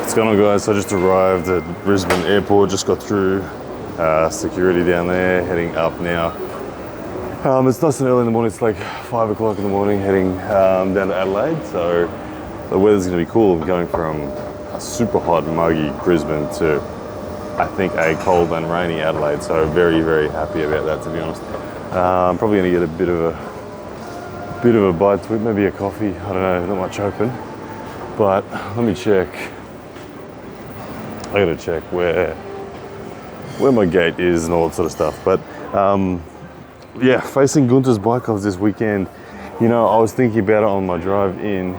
What's going on, guys? I just arrived at Brisbane Airport, just got through security down there, heading up now. It's nice and early in the morning, it's like 5 o'clock in the morning, heading down to Adelaide, so the weather's going to be cool. I'm going from a super hot, muggy Brisbane to, I think, a cold and rainy Adelaide, so very, very happy about that, to be honest. I'm probably going to get a bit of a bite to it, maybe a coffee, I don't know, not much open, but let me check. I gotta check where my gate is and all that sort of stuff. But yeah, facing Guntars Baikovs this weekend. You know, I was thinking about it on my drive in,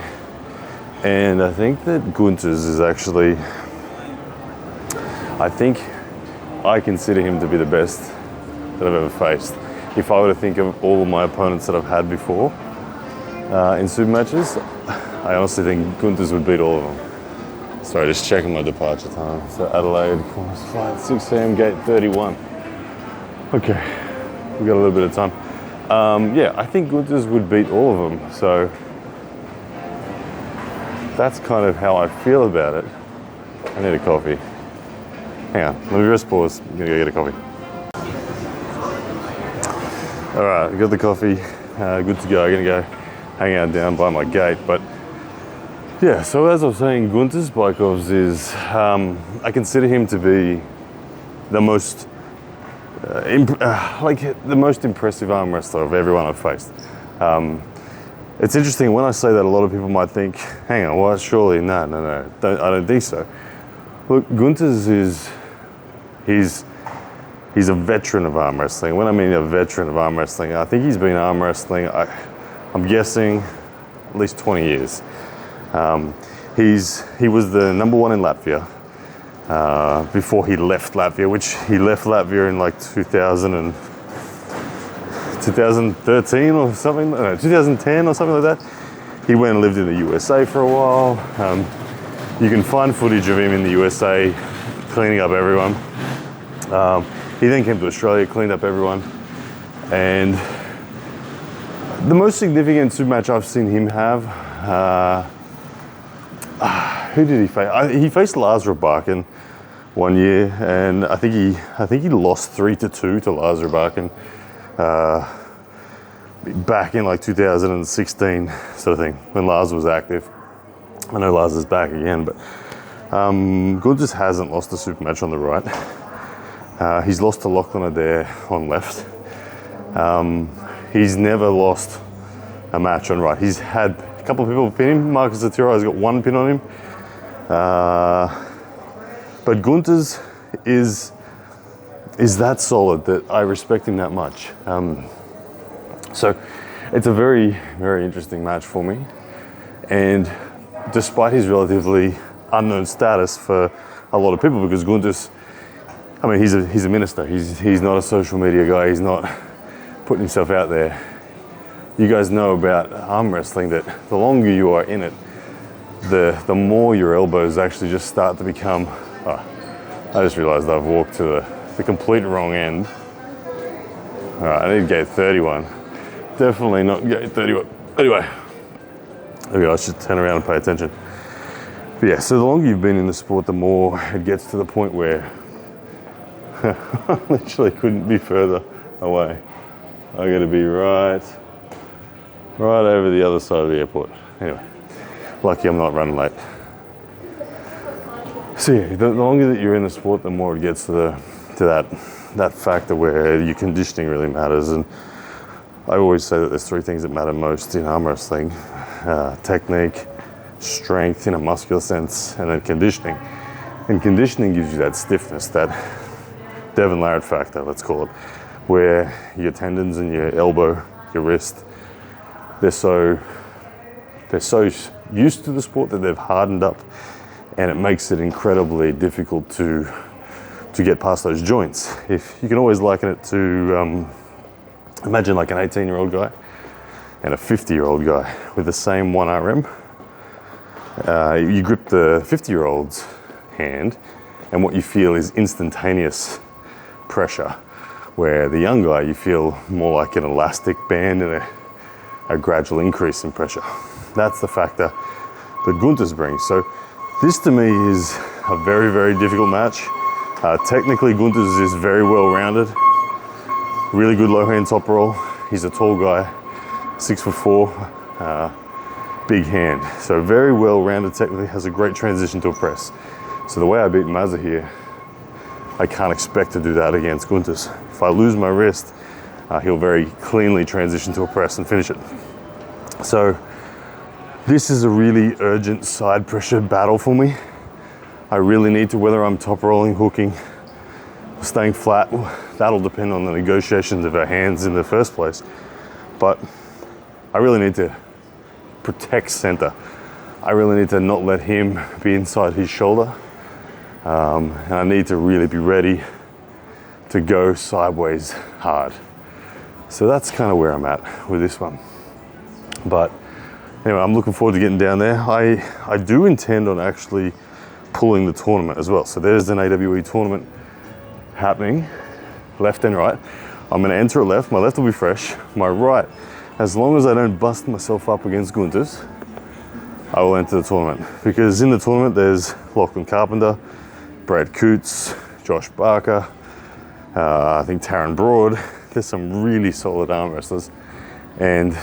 and I think that Guntars is actually, I think I consider him to be the best that I've ever faced. If I were to think of all of my opponents that I've had before in super matches, I honestly think Guntars would beat all of them. Sorry, just checking my departure time. So Adelaide, flight 6 a.m, gate 31. Okay, we've got a little bit of time. Yeah, I think Guntars would beat all of them. So that's kind of how I feel about it. I need a coffee. Hang on, let me just pause. I'm gonna go get a coffee. All right, got the coffee, good to go. I'm gonna go hang out down by my gate, but yeah, so as I was saying, Guntars Baikovs is, I consider him to be the most, the most impressive arm wrestler of everyone I've faced. It's interesting, when I say that, a lot of people might think, hang on, well, surely, no, I don't think so. Look, Guntars he's a veteran of arm wrestling. When I mean a veteran of arm wrestling, I think he's been arm wrestling, I'm guessing, at least 20 years. He was the number one in Latvia before he left Latvia, which he left Latvia in like 2013 or something, no, 2010 or something like that. He went and lived in the USA for a while. You can find footage of him in the USA cleaning up everyone. He then came to Australia, cleaned up everyone, and the most significant super match I've seen him have, who did he face? He faced Lars Rabakin one year, and I think he lost 3-2 to Lars Rabakin back in like 2016 sort of thing, when Lars was active. I know Lars is back again, but Guntars hasn't lost a super match on the right. He's lost to Lachlan Adair on left. He's never lost a match on right. He's had a couple of people pin him. Marcus Atiro has got one pin on him. But Guntars is that solid that I respect him that much. So it's a very, very interesting match for me. And despite his relatively unknown status for a lot of people, because Guntars, I mean, he's a minister. He's not a social media guy. He's not putting himself out there. You guys know about arm wrestling that the longer you are in it, the more your elbows actually just start to become, I just realized I've walked to the complete wrong end. All right, I need gate 31. Definitely not gate 31. Anyway, okay, I should turn around and pay attention. But yeah, so the longer you've been in the sport, the more it gets to the point where I literally couldn't be further away. I gotta be right over the other side of the airport. Anyway, lucky I'm not running late. So yeah, the longer that you're in the sport, the more it gets to that factor where your conditioning really matters. And I always say that there's three things that matter most in arm wrestling: technique, strength in a muscular sense, and then conditioning. And conditioning gives you that stiffness, that Devon Larratt factor, let's call it, where your tendons and your elbow, your wrist, they're so used to the sport that they've hardened up, and it makes it incredibly difficult to get past those joints. If you can always liken it to, imagine like an 18-year-old guy and a 50-year-old guy with the same 1RM. You grip the 50-year-old's hand, and what you feel is instantaneous pressure, where the young guy, you feel more like an elastic band and a gradual increase in pressure. That's the factor that Guntars brings. So This to me is a very, very difficult match. Technically, Guntars is very well rounded. Really good low hand top roll. He's a tall guy, 6'4", big hand. So very well rounded technically, has a great transition to a press. So the way I beat Mazza here, I can't expect to do that against Guntars. If I lose my wrist, he'll very cleanly transition to a press and finish it. So this is a really urgent side pressure battle for me. I really need to, whether I'm top rolling, hooking, staying flat, that'll depend on the negotiations of our hands in the first place. But I really need to protect center. I really need to not let him be inside his shoulder. And I need to really be ready to go sideways hard. So that's kind of where I'm at with this one. But anyway, I'm looking forward to getting down there. I do intend on actually pulling the tournament as well. So there's an AWE tournament happening, left and right. I'm gonna enter it left, my left will be fresh. My right, as long as I don't bust myself up against Guntars, I will enter the tournament. Because in the tournament there's Lachlan Carpenter, Brad Coots, Josh Barker, I think Taron Broad. There's some really solid arm wrestlers, and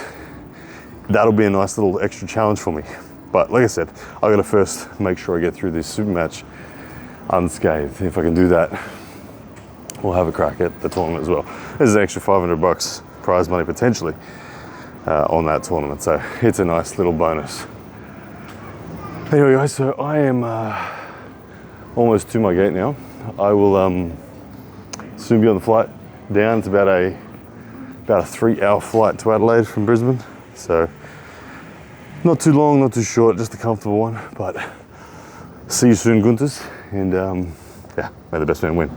that'll be a nice little extra challenge for me. But like I said, I gotta first make sure I get through this super match unscathed. If I can do that, we'll have a crack at the tournament as well. There's an extra $500 prize money potentially on that tournament, so it's a nice little bonus. Anyway guys, so I am almost to my gate now. I will soon be on the flight down. It's about a 3-hour flight to Adelaide from Brisbane, so not too long, not too short, just a comfortable one. But see you soon, Guntars, and yeah, may the best man win.